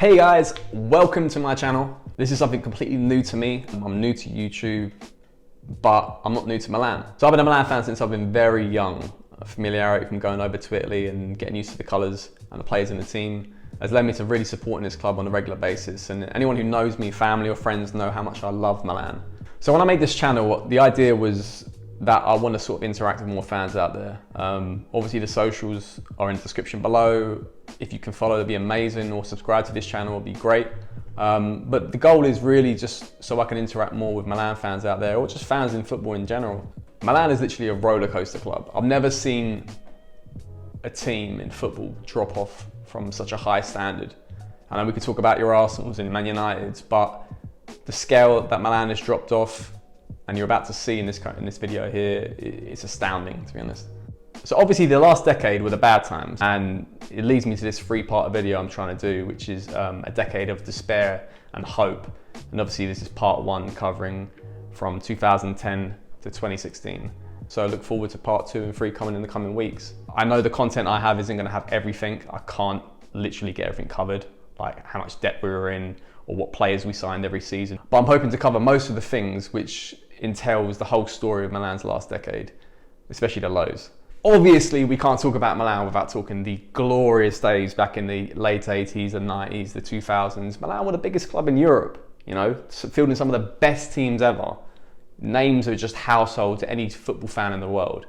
Hey guys, welcome to my channel. This is something completely new to me. I'm new to YouTube, but I'm not new to Milan. So I've been a Milan fan since I've been very young. Familiarity from going over to Italy and getting used to the colours and the players in the team has led me to really supporting this club on a regular basis. And anyone who knows me, family or friends, know how much I love Milan. So when I made this channel, the idea was that I want to sort of interact with more fans out there. Obviously the socials are in the description below. If you can follow, it'd be amazing, or subscribe to this channel, it'd be great. But the goal is really just so I can interact more with Milan fans out there, or just fans in football in general. Milan is literally a roller coaster club. I've never seen a team in football drop off from such a high standard. I know we could talk about your Arsenals and Man Uniteds, but the scale that Milan has dropped off, and you're about to see in this video here, it's astounding, to be honest. So obviously the last decade were the bad times, and it leads me to this three-part video I'm trying to do, which is a decade of despair and hope. And obviously this is part one, covering from 2010 to 2016. So I look forward to part 2 and 3 coming in the coming weeks. I know the content I have isn't going to have everything. I can't literally get everything covered, like how much debt we were in or what players we signed every season. But I'm hoping to cover most of the things which entails the whole story of Milan's last decade, especially the lows. Obviously, we can't talk about Milan without talking the glorious days back in the late 80s and 90s, the 2000s. Milan were the biggest club in Europe, you know, fielding some of the best teams ever. Names are just household to any football fan in the world.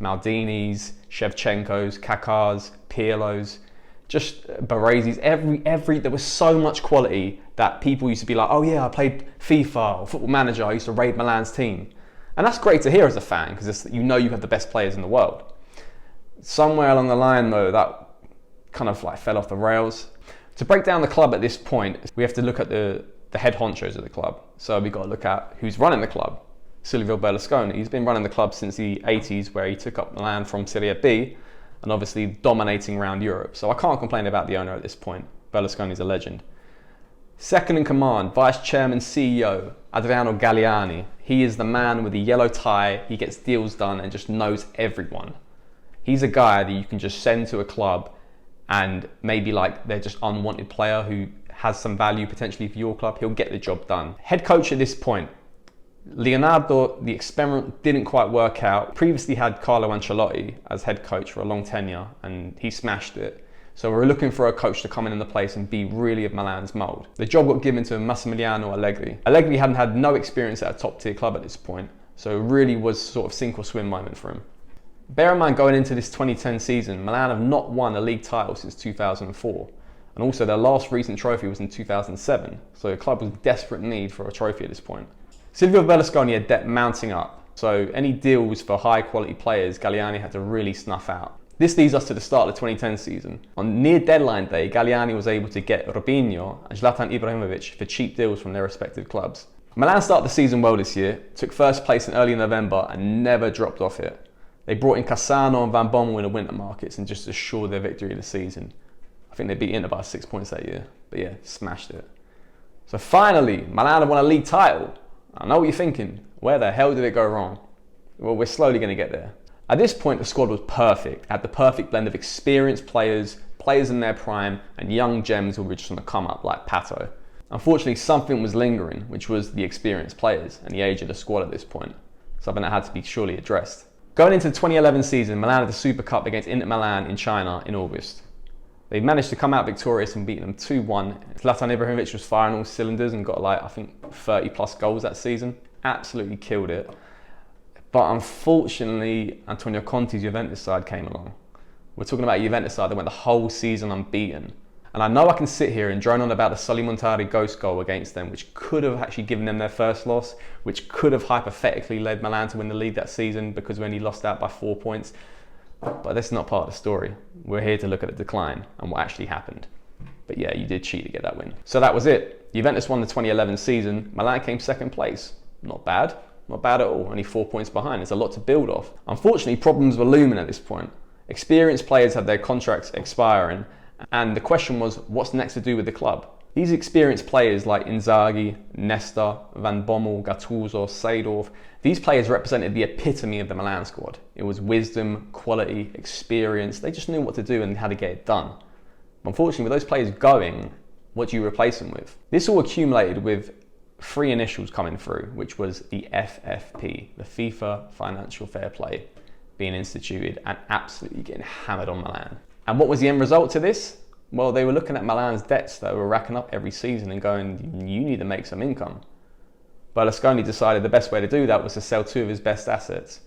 Maldini's, Shevchenko's, Kaká's, Pirlo's, just Barese's, there was so much quality that people used to be like, oh yeah, I played FIFA or Football Manager, I used to raid Milan's team. And that's great to hear as a fan, because you know you have the best players in the world. Somewhere along the line though, that kind of like fell off the rails. To break down the club at this point, we have to look at the head honchos of the club. So we've got to look at who's running the club. Silvio Berlusconi, he's been running the club since the 80s, where he took up Milan from Serie B and obviously dominating around Europe. So I can't complain about the owner at this point. Berlusconi's a legend. Second in command, Vice Chairman CEO, Adriano Galliani. He is the man with the yellow tie. He gets deals done and just knows everyone. He's a guy that you can just send to a club and maybe like they're just unwanted player who has some value potentially for your club. He'll get the job done. Head coach at this point, Leonardo, the experiment didn't quite work out. Previously had Carlo Ancelotti as head coach for a long tenure and he smashed it. So we're looking for a coach to come in the place and be really of Milan's mould. The job got given to Massimiliano Allegri. Allegri hadn't had no experience at a top tier club at this point, so it really was sort of sink or swim moment for him. Bear in mind, going into this 2010 season, Milan have not won a league title since 2004. And also their last recent trophy was in 2007. So the club was in desperate need for a trophy at this point. Silvio Berlusconi had debt mounting up. So any deals for high quality players, Galliani had to really snuff out. This leads us to the start of the 2010 season. On near deadline day, Galliani was able to get Robinho and Zlatan Ibrahimovic for cheap deals from their respective clubs. Milan started the season well this year, took first place in early November and never dropped off it. They brought in Cassano and Van Bommel in the winter markets and just assured their victory of the season. I think they beat Inter by 6 points that year, but yeah, smashed it. So finally, Milan have won a league title. I know what you're thinking, where the hell did it go wrong? Well, we're slowly going to get there. At this point, the squad was perfect. It had the perfect blend of experienced players, players in their prime, and young gems who were just on the come up like Pato. Unfortunately, something was lingering, which was the experienced players and the age of the squad at this point. Something that had to be surely addressed. Going into the 2011 season, Milan had the Super Cup against Inter Milan in China in August. They managed to come out victorious and beat them 2-1. Zlatan Ibrahimovic was firing all cylinders and got like, I think 30 plus goals that season. Absolutely killed it. But unfortunately, Antonio Conte's Juventus side came along. We're talking about a Juventus side that went the whole season unbeaten. And I know I can sit here and drone on about the Sully Montari ghost goal against them, which could have actually given them their first loss, which could have hypothetically led Milan to win the league that season because we only lost out by 4 points. But that's not part of the story. We're here to look at the decline and what actually happened. But yeah, you did cheat to get that win. So that was it. Juventus won the 2011 season. Milan came second place. Not bad. Not bad at all. Only 4 points behind. There's a lot to build off. Unfortunately, problems were looming at this point. Experienced players had their contracts expiring. And the question was, what's next to do with the club? These experienced players like Inzaghi, Nesta, Van Bommel, Gattuso, Seedorf, these players represented the epitome of the Milan squad. It was wisdom, quality, experience. They just knew what to do and how to get it done. Unfortunately, with those players going, What do you replace them with? This all accumulated with 3 initials coming through, which was the FFP, the FIFA Financial Fair Play, being instituted and absolutely getting hammered on Milan. And what was the end result to this? Well, they were looking at Milan's debts that were racking up every season and going, you need to make some income. Berlusconi decided the best way to do that was to sell 2 of his best assets,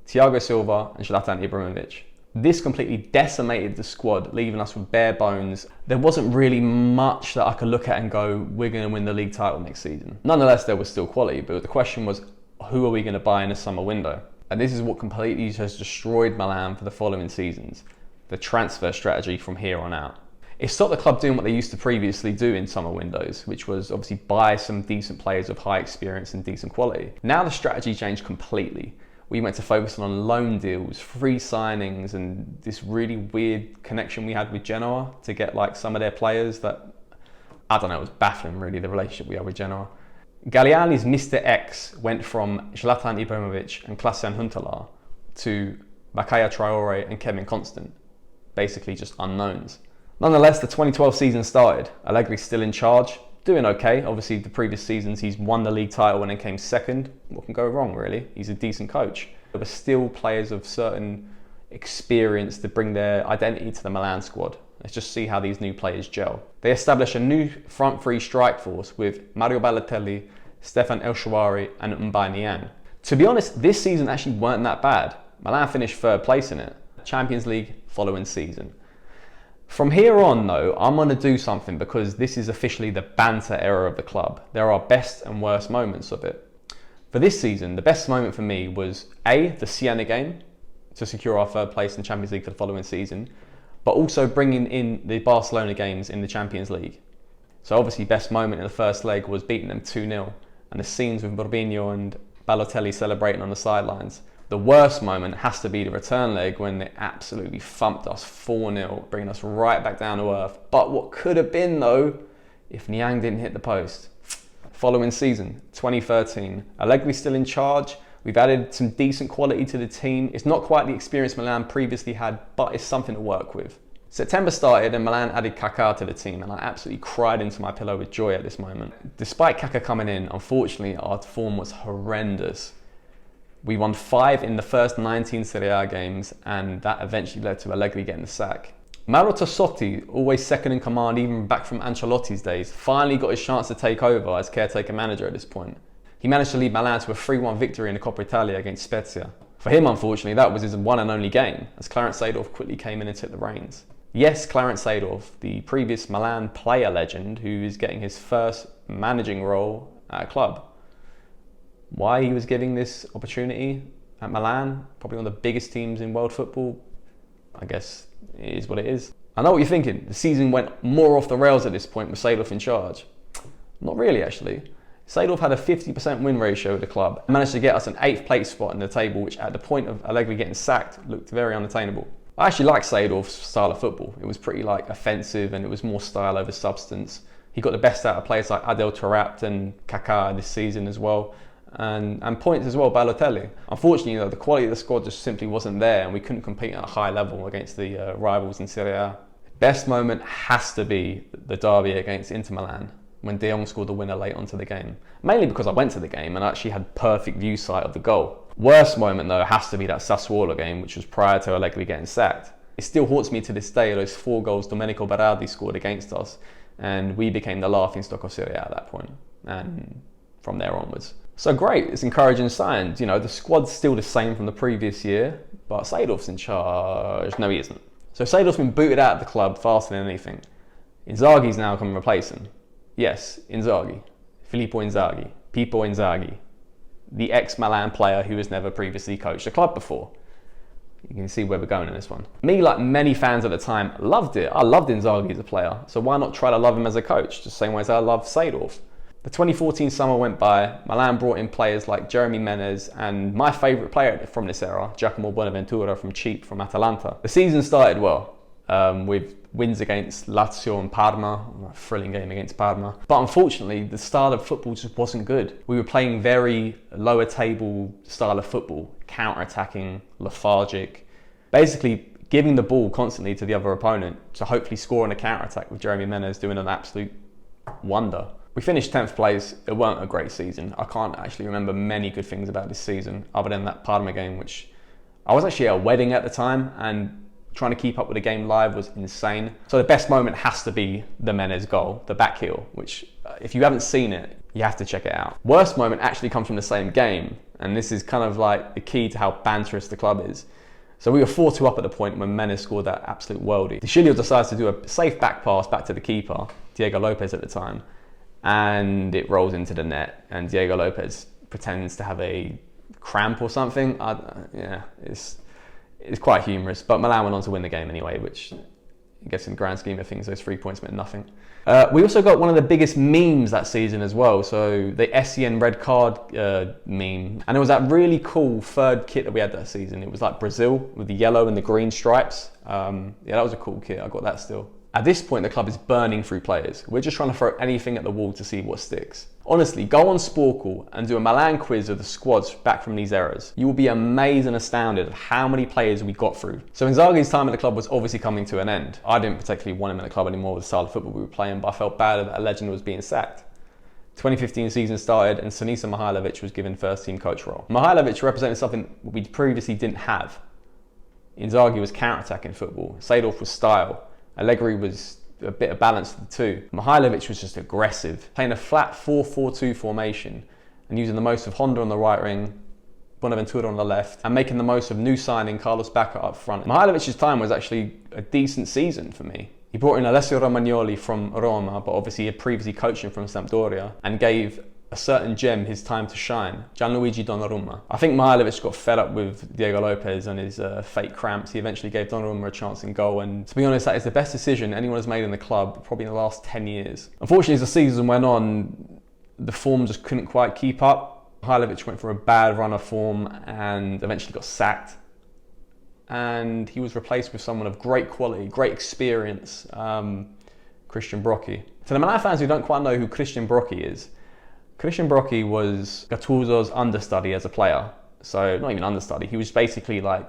Thiago Silva and Zlatan Ibrahimovic. This completely decimated the squad, leaving us with bare bones. There wasn't really much that I could look at and go, we're going to win the league title next season. Nonetheless, there was still quality, but the question was, who are we going to buy in the summer window? And this is what completely has destroyed Milan for the following seasons. The transfer strategy from here on out. It stopped the club doing what they used to previously do in summer windows, which was obviously buy some decent players of high experience and decent quality. Now the strategy changed completely. We went to focus on loan deals, free signings, and this really weird connection we had with Genoa to get like some of their players that, I don't know, it was baffling really, the relationship we had with Genoa. Galliani's Mr. X went from Zlatan Ibrahimovic and Klaas-Jan Huntelaar to Bakaya Traore and Kevin Constant. Basically just unknowns. Nonetheless, the 2012 season started. Allegri's still in charge, doing okay. Obviously, the previous seasons he's won the league title and then came second. What can go wrong, really? He's a decent coach. There were still players of certain experience to bring their identity to the Milan squad. Let's just see how these new players gel. They established a new front three strike force with Mario Balotelli, Stefan El Sharawi and Mbaye Niang. To be honest, this season actually weren't that bad. Milan finished 3rd place in it. Champions League following season. From here on though, I'm going to do something because this is officially the banter era of the club. There are best and worst moments of it. For this season, the best moment for me was A, the Siena game to secure our 3rd place in Champions League for the following season, but also bringing in the Barcelona games in the Champions League. So obviously best moment in the first leg was beating them 2-0 and the scenes with Borbinho and Balotelli celebrating on the sidelines. The worst moment has to be the return leg when they absolutely thumped us 4-0, bringing us right back down to earth. But what could have been though, if Niang didn't hit the post. Following season, 2013, Allegri's still in charge. We've added some decent quality to the team. It's not quite the experience Milan previously had, but it's something to work with. September started and Milan added Kaká to the team and I absolutely cried into my pillow with joy at this moment. Despite Kaká coming in, unfortunately our form was horrendous. We won 5 in the first 19 Serie A games and that eventually led to Allegri getting the sack. Mauro Tassotti, always second in command even back from Ancelotti's days, finally got his chance to take over as caretaker manager at this point. He managed to lead Milan to a 3-1 victory in the Coppa Italia against Spezia. For him, unfortunately, that was his one and only game, as Clarence Seedorf quickly came in and took the reins. Yes, Clarence Seedorf, the previous Milan player legend who is getting his first managing role at a club. Why he was giving this opportunity at Milan, probably one of the biggest teams in world football, I guess it is what it is. I know what you're thinking, the season went more off the rails at this point with Seedorf in charge. Not really actually. Seedorf had a 50% win ratio with the club and managed to get us an 8th place spot in the table, which at the point of Allegri getting sacked looked very unattainable. I actually liked Seedorf's style of football. It was pretty offensive and it was more style over substance. He got the best out of players like Adel Taarabt and Kaká this season as well. And points as well, Balotelli. Unfortunately, the quality of the squad just simply wasn't there and we couldn't compete at a high level against the rivals in Serie A. Best moment has to be the derby against Inter Milan when De Jong scored the winner late onto the game. Mainly because I went to the game and actually had perfect view sight of the goal. Worst moment though has to be that Sassuolo game, which was prior to Allegri getting sacked. It still haunts me to this day, those 4 goals Domenico Berardi scored against us and we became the laughingstock of Serie A at that point and from there onwards. So great, it's encouraging signs. The squad's still the same from the previous year, but Seedorf's in charge. No, he isn't. So Seedorf's been booted out of the club faster than anything. Inzaghi's now come and replace him. Yes, Inzaghi. Filippo Inzaghi. Pippo Inzaghi. The ex-Milan player who has never previously coached a club before. You can see where we're going in this one. Me, like many fans at the time, loved it. I loved Inzaghi as a player, so why not try to love him as a coach, just the same way as I love Seedorf. The 2014 summer went by, Milan brought in players like Jeremy Menez and my favourite player from this era, Giacomo Bonaventura from Atalanta. The season started well, with wins against Lazio and Parma, a thrilling game against Parma. But unfortunately, the style of football just wasn't good. We were playing very lower table style of football, counter-attacking, lethargic, basically giving the ball constantly to the other opponent to hopefully score on a counter-attack with Jeremy Menez doing an absolute wonder. We finished 10th place. It weren't a great season. I can't actually remember many good things about this season other than that Parma game, which I was actually at a wedding at the time, and trying to keep up with the game live was insane. So the best moment has to be the Menez goal, the back heel, which if you haven't seen it, you have to check it out. Worst moment actually comes from the same game, and this is kind of like the key to how banterous the club is. So we were 4-2 up at the point when Menez scored that absolute worldie. De Sciglio decides to do a safe back pass back to the keeper, Diego Lopez at the time, and it rolls into the net, and Diego Lopez pretends to have a cramp or something. Yeah, it's quite humorous, but Milan went on to win the game anyway, which I guess in the grand scheme of things, those 3 points meant nothing. We also got one of the biggest memes that season as well, so the SEN red card meme. And it was that really cool third kit that we had that season. It was like Brazil with the yellow and the green stripes. Yeah, that was a cool kit, I got that still. At this point, the club is burning through players. We're just trying to throw anything at the wall to see what sticks. Honestly, go on Sporkle and do a Milan quiz of the squads back from these eras. You will be amazed and astounded at how many players we got through. So Inzaghi's time at the club was obviously coming to an end. I didn't particularly want him at the club anymore with the style of football we were playing, but I felt bad that a legend was being sacked. 2015 season started and Sinisa Mihajlovic was given first team coach role. Mihajlovic represented something we previously didn't have. Inzaghi was counter-attacking football. Seedorf was style. Allegri was a bit of balance to the two. Mihajlovic was just aggressive, playing a flat 4-4-2 formation and using the most of Honda on the right wing, Bonaventura on the left, and making the most of new signing Carlos Bacca up front. Mihajlovic's time was actually a decent season for me. He brought in Alessio Romagnoli from Roma, but obviously he had previously coached him from Sampdoria, and gave a certain gem his time to shine, Gianluigi Donnarumma. I think Mihajlovic got fed up with Diego Lopez and his fake cramps. He eventually gave Donnarumma a chance in goal, and to be honest, that is the best decision anyone has made in the club probably in the last 10 years. Unfortunately, as the season went on, the form just couldn't quite keep up. Mihajlovic went through a bad run of form and eventually got sacked. And he was replaced with someone of great quality, great experience, Christian Brocchi. To the Milan fans who don't quite know who Christian Brocchi is, Christian Brocchi was Gattuso's understudy as a player. So not even understudy, he was basically like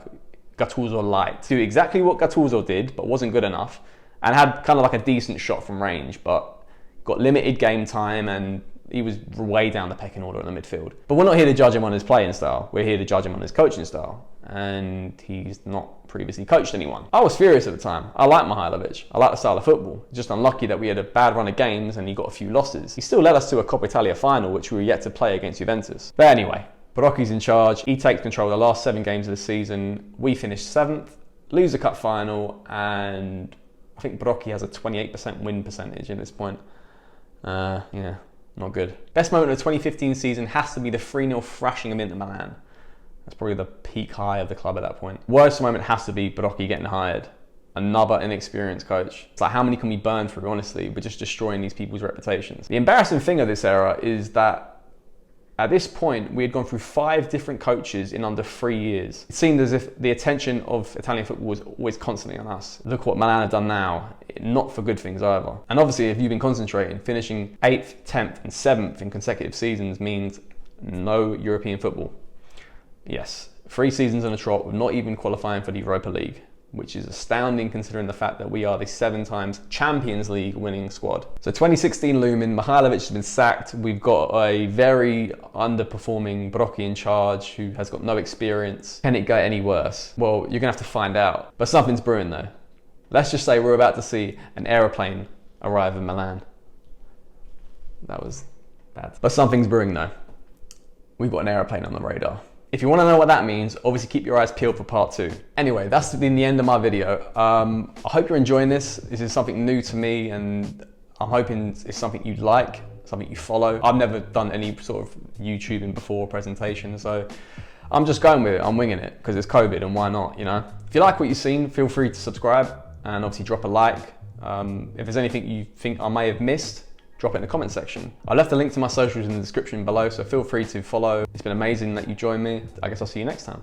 Gattuso light. Do exactly what Gattuso did, but wasn't good enough, and had kind of like a decent shot from range, but got limited game time, and he was way down the pecking order in the midfield. But we're not here to judge him on his playing style, we're here to judge him on his coaching style. And he's not previously coached anyone. I was furious at the time. I like Mihajlovic. I like the style of football. Just unlucky that we had a bad run of games and he got a few losses. He still led us to a Coppa Italia final, which we were yet to play against Juventus. But anyway, Brocchi's in charge. He takes control of the last 7 games of the season. We finished 7th, lose the cup final, and I think Brocchi has a 28% win percentage at this point. Yeah, not good. Best moment of the 2015 season has to be the 3-0 thrashing of Inter Milan. That's probably the peak high of the club at that point. Worst moment has to be Brocchi getting hired. Another inexperienced coach. It's like, how many can we burn through, honestly? We're just destroying these people's reputations. The embarrassing thing of this era is that at this point, we had gone through 5 different coaches in under 3 years. It seemed as if the attention of Italian football was always constantly on us. Look what Milan have done now. Not for good things either. And obviously, if you've been concentrating, finishing 8th, 10th and 7th in consecutive seasons means no European football. Yes, 3 seasons in a trot with not even qualifying for the Europa League, which is astounding considering the fact that we are the 7 times Champions League winning squad. So 2016 looming, Mihajlovic has been sacked. We've got a very underperforming Brocchi in charge who has got no experience. Can it get any worse? Well, you're gonna have to find out. But something's brewing though. Let's just say we're about to see an aeroplane arrive in Milan. That was bad. But something's brewing though. We've got an aeroplane on the radar. If you want to know what that means, obviously keep your eyes peeled for part 2. Anyway, that's been the end of my video. I hope you're enjoying this. This is something new to me and I'm hoping it's something you'd like, something you follow. I've never done any sort of YouTubing before presentation, so I'm just going with it. I'm winging it because it's COVID and why not, you know? If you like what you've seen, feel free to subscribe and obviously drop a like. If there's anything you think I may have missed, drop it in the comment section. I left a link to my socials in the description below, so feel free to follow. It's been amazing that you joined me. I guess I'll see you next time.